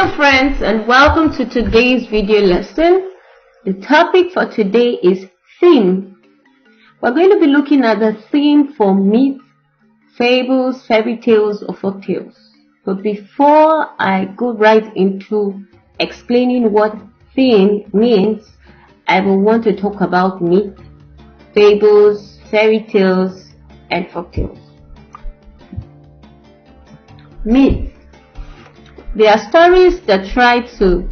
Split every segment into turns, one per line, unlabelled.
Hello friends, and welcome to today's video lesson. The topic for today is theme. We're going to be looking at the theme for myths, fables, fairy tales or folk tales. But before I go right into explaining what theme means, I will want to talk about myths, fables, fairy tales and folk tales. Myths. They are stories that try to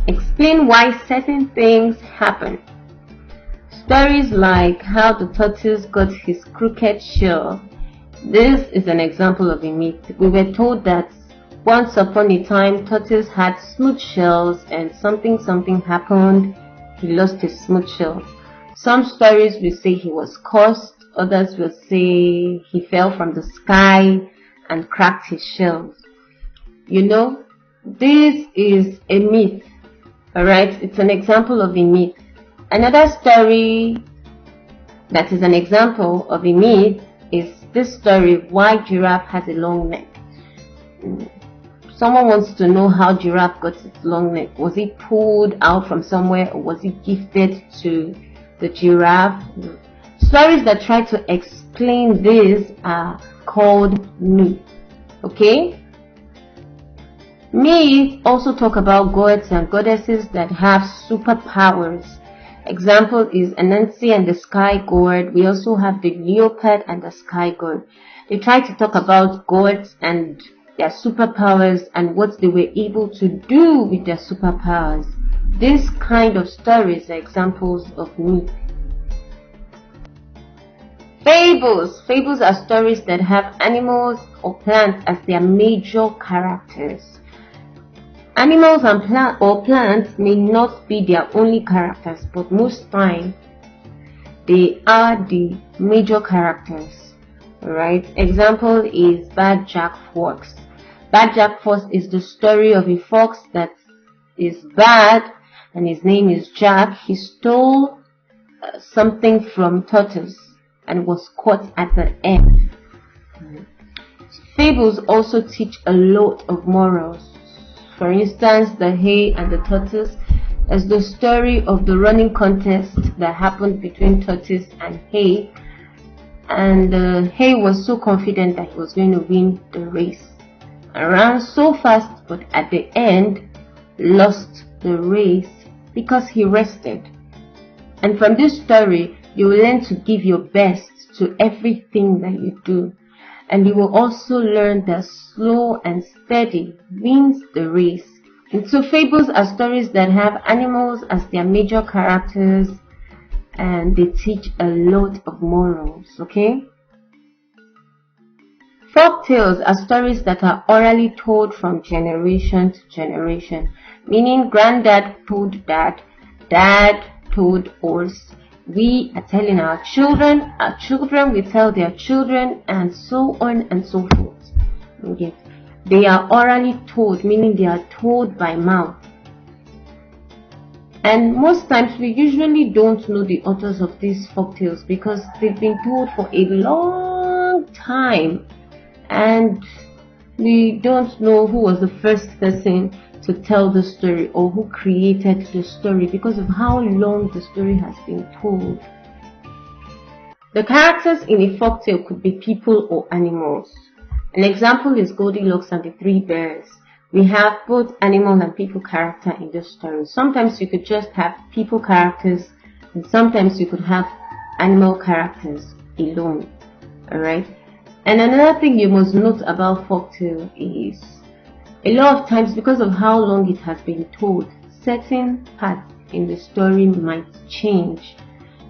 explain why certain things happen. Stories like how the tortoise got his crooked shell. This is an example of a myth. We were told that once upon a time, tortoise had smooth shells and something happened. He lost his smooth shell. Some stories will say he was cursed. Others will say he fell from the sky and cracked his shells. You know, this is a myth, alright? It's an example of a myth. Another story that is an example of a myth is this story, why giraffe has a long neck. Someone wants to know how giraffe got its long neck. Was it pulled out from somewhere or was it gifted to the giraffe? Stories that try to explain this are called myths, okay? Myths also talk about gods and goddesses that have superpowers. Example is Anansi and the sky god. We also have the leopard and the sky god. They try to talk about gods and their superpowers and what they were able to do with their superpowers. This kind of stories are examples of myths. Fables. Fables are stories that have animals or plants as their major characters. Animals and plants may not be their only characters, but most time they are the major characters. Alright, example is Bad Jack Fox. Bad Jack Fox is the story of a fox that is bad and his name is Jack. He stole something from tortoise and was caught at the end. Fables also teach a lot of morals. For instance, the hare and the tortoise is the story of the running contest that happened between tortoise and hare. And the hare was so confident that he was going to win the race. And ran so fast, but at the end lost the race because he rested. And from this story, you will learn to give your best to everything that you do. And you will also learn that slow and steady wins the race. And so fables are stories that have animals as their major characters and they teach a lot of morals, okay? Folk tales are stories that are orally told from generation to generation, meaning granddad told dad, dad told us. We are telling our children will tell their children, and so on and so forth. Okay. They are orally told, meaning they are told by mouth. And most times we usually don't know the authors of these folktales because they've been told for a long time and we don't know who was the first person to tell the story or who created the story because of how long the story has been told. The characters in a folktale could be people or animals. An example is Goldilocks and the Three Bears. We have both animal and people character in this story. Sometimes you could just have people characters and sometimes you could have animal characters alone. Alright? And another thing you must note about folktale is a lot of times, because of how long it has been told, certain parts in the story might change.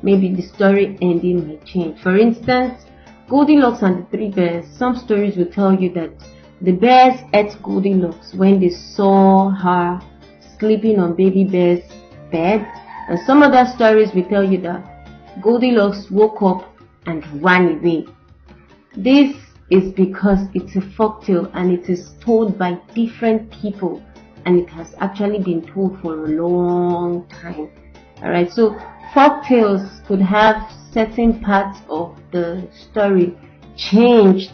Maybe the story ending might change. For instance, Goldilocks and the Three Bears, some stories will tell you that the bears ate Goldilocks when they saw her sleeping on baby bear's bed. And some other stories will tell you that Goldilocks woke up and ran away. This is because it's a folktale and it is told by different people and it has actually been told for a long time. Alright, so folktales could have certain parts of the story changed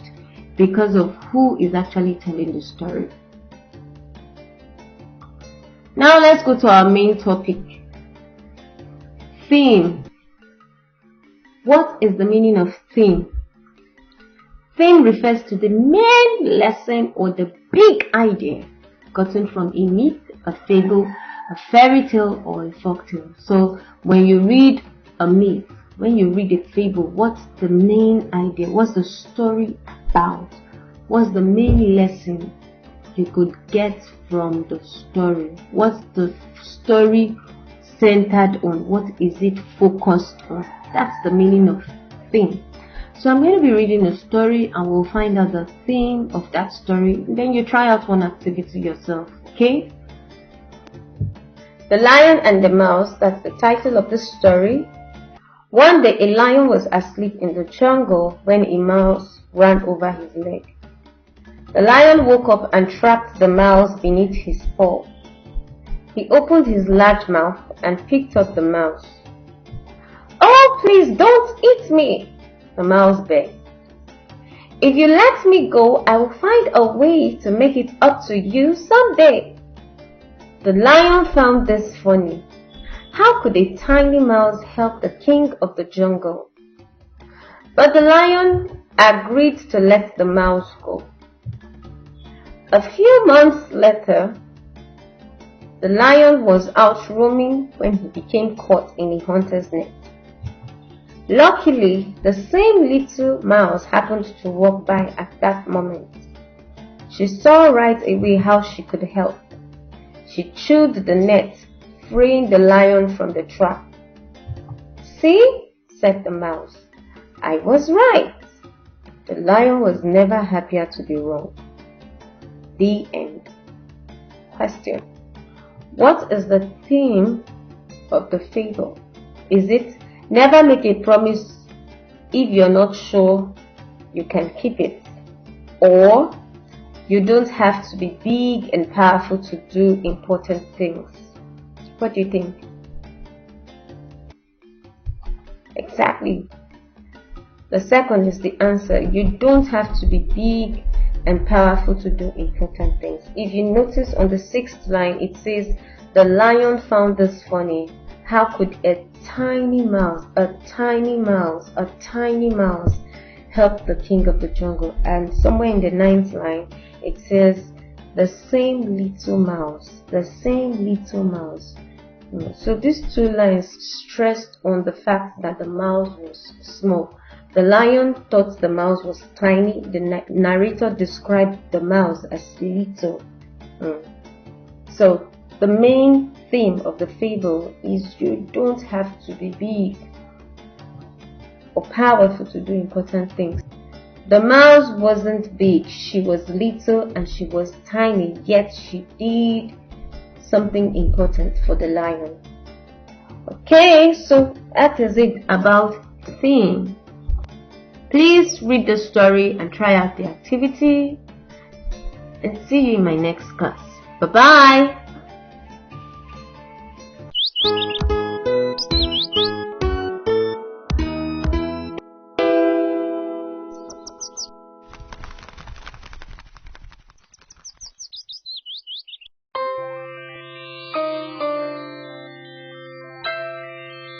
because of who is actually telling the story. Now let's go to our main topic. Theme. What is the meaning of theme? Theme refers to the main lesson or the big idea gotten from a myth, a fable, a fairy tale, or a folktale. So when you read a myth, when you read a fable, what's the main idea? What's the story about? What's the main lesson you could get from the story? What's the story centered on? What is it focused on? That's the meaning of theme. So I'm going to be reading a story and we'll find out the theme of that story. Then you try out one activity yourself, okay? The Lion and the Mouse, that's the title of the story. One day a lion was asleep in the jungle when a mouse ran over his leg. The lion woke up and trapped the mouse beneath his paw. He opened his large mouth and picked up the mouse. "Oh, please don't eat me," the mouse begged. "If you let me go, I will find a way to make it up to you someday." The lion found this funny. How could a tiny mouse help the king of the jungle? But the lion agreed to let the mouse go. A few months later, the lion was out roaming when he became caught in a hunter's net. Luckily, the same little mouse happened to walk by at that moment. She saw right away how she could help. She chewed the net, freeing the lion from the trap. "See," said the mouse, "I was right." The lion was never happier to be wrong. The end. Question. What is the theme of the fable? Is it never make a promise if you're not sure you can keep it? Or you don't have to be big and powerful to do important things? What do you think? Exactly. The second is the answer. You don't have to be big and powerful to do important things. If you notice on the 6th line, it says, "The lion found this funny. How could a tiny mouse help the king of the jungle?" And somewhere in the 9th line, it says, "The same little mouse." So these two lines stressed on the fact that the mouse was small. The lion thought the mouse was tiny. The narrator described the mouse as little. So the main theme of the fable is you don't have to be big or powerful to do important things. The mouse wasn't big, she was little and she was tiny, yet she did something important for the lion. Okay, so that is it about theme. Please read the story and try out the activity, and see you in my next class. Bye bye.